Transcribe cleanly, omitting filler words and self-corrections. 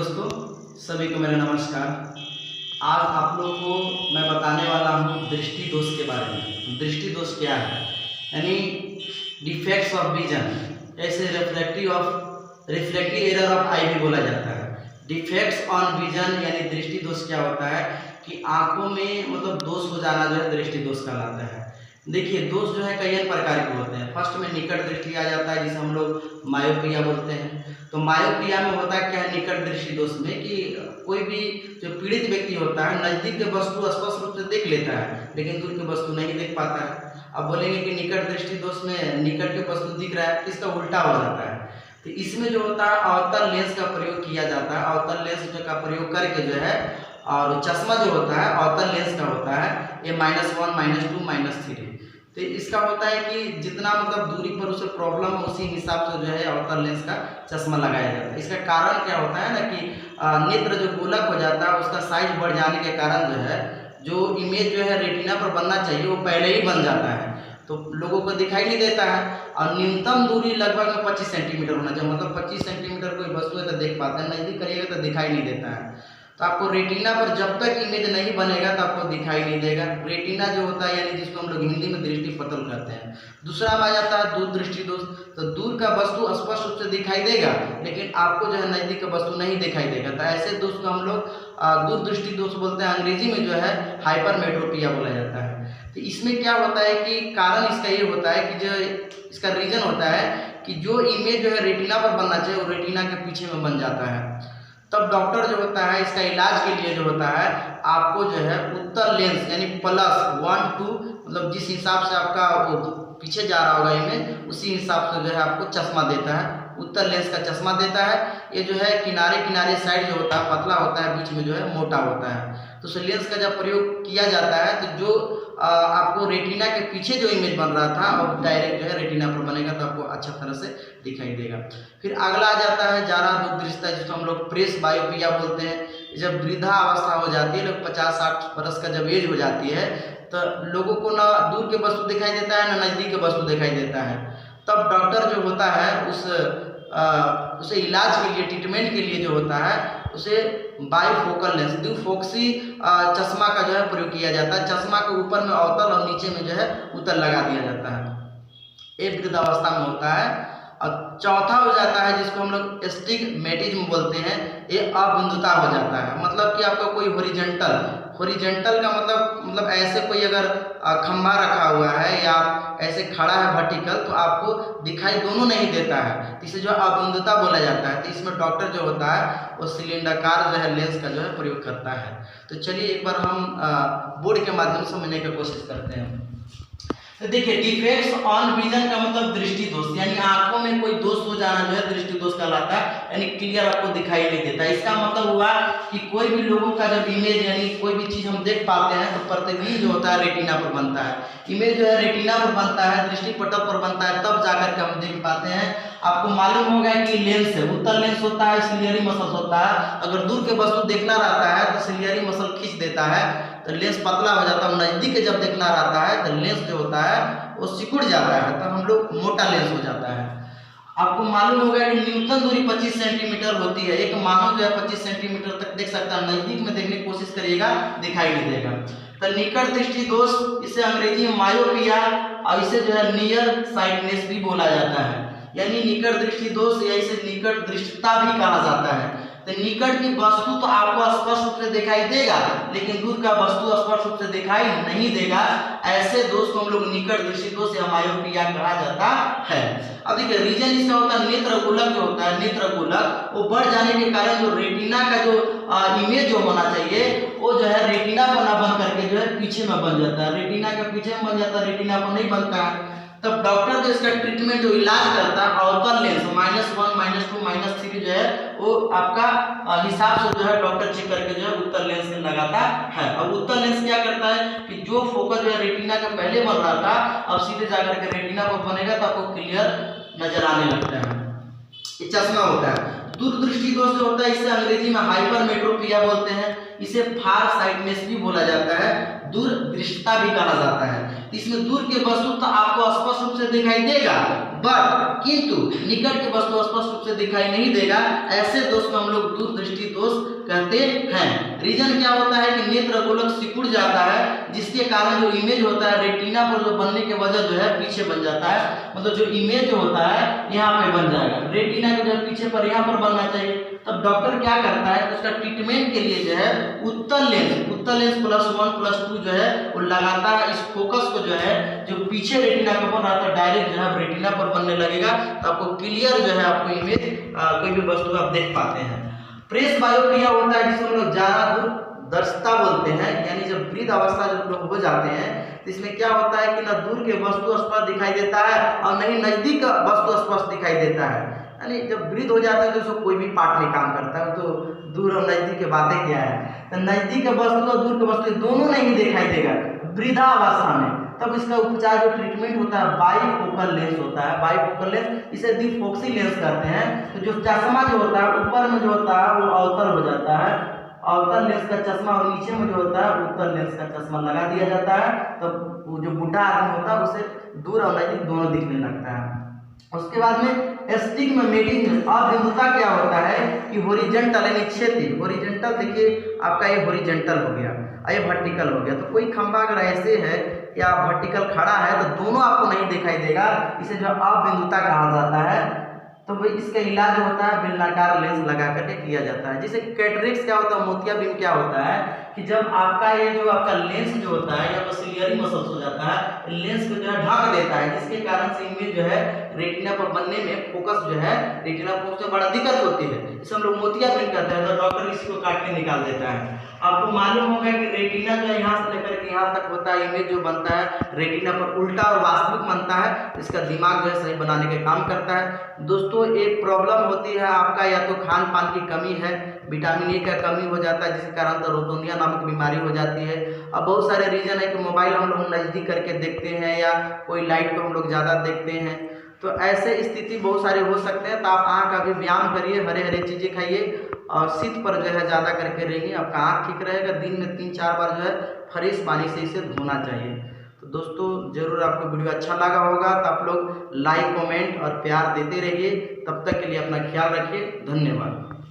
दोस्तों, सभी को मेरा नमस्कार। आज आप लोगों को मैं बताने वाला हूँ दृष्टि दोष के बारे में। दृष्टि दोष क्या है, यानी डिफेक्ट्स ऑफ विजन, ऐसे रिफ्लेक्टिव एरर ऑफ आई भी बोला जाता है। डिफेक्ट्स ऑन विजन यानी दृष्टि दोष क्या होता है कि आंखों में मतलब दोष हो जाना जो है दृष्टि दोष कहलाता है। देखिए, दोष जो है कई प्रकार के होते हैं। फर्स्ट में निकट दृष्टि आ जाता है, जिसे हम लोग मायोपिया बोलते हैं। तो मायोपिया में होता है क्या है, निकट दृष्टि दोष में कि कोई भी जो पीड़ित व्यक्ति होता है नज़दीक के वस्तु स्पष्ट रूप से देख लेता है, लेकिन दूर की वस्तु नहीं देख पाता है। अब बोलेंगे कि निकट दृष्टि दोष में निकट के वस्तु दिख रहा है, इसका उल्टा हो जाता है। तो इसमें जो होता है अवतल लेंस का प्रयोग किया जाता है। अवतल लेंस का प्रयोग करके जो है, और चश्मा जो होता है अवतल लेंस का होता है ये -1, -2, -3। तो इसका होता है कि जितना मतलब दूरी पर उसे प्रॉब्लम हो उसी हिसाब से जो है अवतल लेंस का चश्मा लगाया जाता है। इसका कारण क्या होता है ना कि नेत्र जो गोलक हो जाता है उसका साइज बढ़ जाने के कारण जो है जो इमेज जो है रेटिना पर बनना चाहिए वो पहले ही बन जाता है, तो लोगों को दिखाई नहीं देता है। और न्यूनतम दूरी लगभग 25 सेंटीमीटर होना चाहिए, मतलब 25 सेंटीमीटर कोई वस्तु है तो देख पाते हैं, नज़दीक करिएगा तो दिखाई नहीं देता है। तो आपको रेटिना पर जब तक इमेज नहीं बनेगा तो आपको दिखाई नहीं देगा। रेटिना जो होता है यानी जिसको हम लोग हिंदी में दृष्टि पटल कहते हैं। दूसरा में आ जाता है दूर दृष्टि दोष। तो दूर का वस्तु स्पष्ट रूप से दिखाई देगा, लेकिन आपको जो है नज़दीक का वस्तु नहीं दिखाई देगा। तो ऐसे दोष को हम लोग दूर दृष्टि दोष बोलते हैं। अंग्रेजी में जो है हाइपरमेट्रोपिया बोला जाता है। तो इसमें क्या होता है कि कारण इसका ये होता है कि जो इसका रीजन होता है कि जो इमेज जो है रेटिना पर बनना चाहिए वो रेटिना के पीछे में बन जाता है। तब डॉक्टर जो होता है इसका इलाज के लिए जो होता है आपको जो है उत्तल लेंस यानी +1, 2 मतलब जिस हिसाब से आपका वो पीछे जा रहा होगा इमेज उसी हिसाब से जो है आपको चश्मा देता है, उत्तल लेंस का चश्मा देता है। ये जो है किनारे किनारे साइड जो होता है पतला होता है, बीच में जो है मोटा होता है। तो उस लेंस का जब प्रयोग किया जाता है तो जो आपको रेटिना के पीछे जो इमेज बन रहा था और डायरेक्ट जो है रेटिना पर बनेगा तो आपको अच्छा तरह से दिखाई देगा। फिर अगला आ जाता है ज़्यादा दूरदृष्टता, जिसको हम लोग प्रेस बायोपिया बोलते हैं। जब वृद्धा अवस्था हो जाती है, लोग 50-60 बरस का जब एज हो जाती है तो लोगों को ना दूर के वस्तु दिखाई देता है ना नज़दीक के वस्तु दिखाई देता है। तब डॉक्टर जो होता है उसे इलाज के लिए, ट्रीटमेंट के लिए जो होता है उसे बाईफोकल लेंस, द्विफोक्सी चश्मा का जो है प्रयोग किया जाता है। चश्मा के ऊपर में अवतल और नीचे में जो है उत्तल लगा दिया जाता है। ये वृद्धावस्था में होता है। और चौथा हो जाता है जिसको हम लोग एस्टिग्मेटिज्म बोलते हैं, ये अबिंदुता हो जाता है। मतलब कि आपका कोई हॉरिजॉन्टल का मतलब ऐसे कोई अगर खंभा रखा हुआ है या ऐसे खड़ा है वर्टिकल तो आपको दिखाई दोनों नहीं देता है, इसे जो अबिंदुता बोला जाता है। तो इसमें डॉक्टर जो होता है वो सिलेंडरकार जो है लेंस का जो है प्रयोग करता है। तो चलिए एक बार हम बोर्ड के माध्यम से समझने की कोशिश करते हैं। तो देखिए, डिफेक्ट्स ऑन विजन का मतलब दृष्टि दोष, यानी आंखों में कोई दोष हो जाना जो है दृष्टि दोष कहलाता है, यानी क्लियर आपको दिखाई नहीं देता। इसका मतलब हुआ कि कोई भी लोगों का जब इमेज यानी कोई भी चीज हम देख पाते हैं तो प्रतिबिंब जो होता है रेटिना पर बनता है। इमेज जो है रेटिना पर बनता है, दृष्टि पटल पर बनता है, तब जाकर के हम देख पाते हैं। आपको मालूम होगा कि लेंस है, उत्तल लेंस होता है, सिलियरी मसल होता है। अगर दूर के वस्तु देखना रहता है तो सिलियरी मसल खींच देता है तो लेंस पतला हो जाता है। नज़दीक के जब देखना रहता है तो लेंस जो होता है वो सिकुड़ जाता है, तो हम लोग मोटा लेंस हो जाता है। आपको मालूम होगा कि न्यूनतम दूरी 25 सेंटीमीटर होती है। एक मानव जो है 25 सेंटीमीटर तक देख सकता है, नज़दीक में देखने की कोशिश करिएगा दिखाई नहीं देगा। तो निकट दृष्टि दोष, इसे अंग्रेजी में मायोपिया और इसे जो है नियर साइटनेस भी बोला जाता है, यानी निकट दृष्टि दोष या इसे निकट दृष्टता भी कहा जाता है। तो निकट की वस्तु तो आपको स्पष्ट रूप से दिखाई देगा, लेकिन दूर का वस्तु स्पष्ट रूप से दिखाई नहीं देगा। ऐसे दोष को हम लोग निकट दृष्टि दोष या मायोपिया कहा जाता है। अब देखिए, रीजन इसका होता है नेत्र गोलक जो होता है, नेत्र गोलक वो बढ़ जाने के कारण जो रेटिना का जो इमेज जो होना चाहिए वो जो है रेटिना पर ना बन करके जो है पीछे में बन जाता है। रेटिना के पीछे में बन जाता है, रेटिना पर नहीं बनता है। तब डॉक्टर जो इसका ट्रीटमेंट जो इलाज करता है अवतल लेंस -1, -2, -3 जो है वो आपका हिसाब से जो है डॉक्टर चेक करके जो है उत्तल लेंस में लगाता है। और उत्तल लेंस क्या करता है कि जो फोकस जो है रेटिना के पहले बन रहा था अब सीधे जाकर के रेटिना पर बनेगा तो आपको क्लियर नजर आने लगता है। ये चश्मा होता है। दूरदृष्टि दोष जो होता है इसे अंग्रेजी में हाइपरमेट्रोपिया बोलते हैं, इसे फार साइटनेस भी बोला जाता है, दूरदृष्टता भी कहा जाता है। इसमें दूर के वस्तु तो आपको स्पष्ट रूप से दिखाई देगा, बट किंतु निकट की वस्तु स्पष्ट रूप से दिखाई नहीं देगा, ऐसे दोष को हम लोग दूरदृष्टि दोष कहते हैं। रीजन क्या होता है कि नेत्र गोलक सिकुड़ जाता है, जिसके कारण जो इमेज होता है रेटिना पर जो बनने के वजह जो है पीछे बन जाता है, मतलब जो इमेज होता है यहाँ पे बन जाएगा, रेटिना के जो पीछे पर यहाँ पर बनना चाहिए। तब डॉक्टर क्या करता है, उसका ट्रीटमेंट के लिए जो है उत्तल लेंस +1+2 जो है वो लगाता है। इस फोकस को जो है जो पीछे रेटिना पर बन रहा था डायरेक्ट जो है रेटिना पर बनने लगेगा, तो आपको क्लियर जो है आपको इमेज कोई भी वस्तु आप देख पाते हैं। प्रेस बायोपिया होता है जिसको हम लोग ज्यादा दूरदर्शिता बोलते हैं, यानी जब वृद्ध अवस्था जब लोग हो जाते हैं तो इसमें क्या होता है कि ना दूर के वस्तु स्पष्ट दिखाई देता है और नहीं नजदीक का वस्तु स्पष्ट दिखाई देता है। यानी जब वृद्ध हो जाता है तो उसको कोई भी पार्ट नहीं काम करता है, तो दूर और नजदीक की बातें क्या है, तो नजदीक के वस्तु और दूर के वस्तु दोनों नहीं दिखाई देगा वृद्धावस्था में। तब इसका उपचार जो ट्रीटमेंट होता है बाईफोकल लेंस होता है। बाईफोकल लेंस इसे द्विफोक्सी लेंस कहते हैं। तो जो चश्मा जो होता है ऊपर में जो होता है वो अवतल हो जाता है, अवतल लेंस का चश्मा, और नीचे में जो होता है उत्तल लेंस का चश्मा लगा दिया जाता है। तो वो जो बुढ़ा आदमी होता है उसे दूर और नजदीक दोनों दिखने लगता है। उसके बाद में एस्टिग्मेटिक में अभिमुखता क्या होता है कि हॉरिजॉन्टल यानी क्षैतिज, हॉरिजॉन्टल देखिए आपका ये हॉरिजॉन्टल हो गया, ये वर्टिकल हो गया। तो कोई खंभा अगर ऐसे है या वर्टिकल खड़ा है तो दोनों आपको नहीं दिखाई देगा, इसे जो अबिंदुता कहा जाता है। तो भाई इसका इलाज होता है बेलनाकार लेंस लगा करके किया जाता है। जैसे कैटरेक्ट क्या होता है, मोतियाबिंद क्या होता है कि जब आपका ये जो आपका लेंस जो होता है या तो सिलियरी मसल्स हो जाता है, लेंस को जो है ढक देता है, जिसके कारण से इमेज जो है रेटिना पर बनने में फोकस जो है रेटिना फोकस में बड़ा दिक्कत होती है। इसे हम लोग मोतियाबिंद कहते हैं। तो डॉक्टर इसको काट के निकाल देता है। आपको मालूम होगा कि रेटिना जो है यहाँ से लेकर के यहाँ तक होता है, इमेज जो बनता है रेटिना पर उल्टा और वास्तविक बनता है। इसका दिमाग जो है सही बनाने का काम करता है। दोस्तों एक प्रॉब्लम होती है आपका, या तो खान पान की कमी है, विटामिन ए का कमी हो जाता है जिसके कारण तो रोटोनिया नामक बीमारी हो जाती है। अब बहुत सारे रीजन है कि मोबाइल हम लोग नज़दीक करके देखते हैं या कोई लाइट को हम लोग ज़्यादा देखते हैं, तो ऐसे स्थिति बहुत सारे हो सकते हैं। तो आप आँख का भी व्यायाम करिए, हरे हरे चीज़ें खाइए और शीत पर जो है ज़्यादा करके रहिए, आपका आँख ठीक रहेगा। दिन में 3-4 बार जो है फ्रेश पानी से इसे धोना चाहिए। तो दोस्तों जरूर आपको वीडियो अच्छा लगा होगा, तो आप लोग लाइक कमेंट और प्यार देते रहिए। तब तक के लिए अपना ख्याल रखिए। धन्यवाद।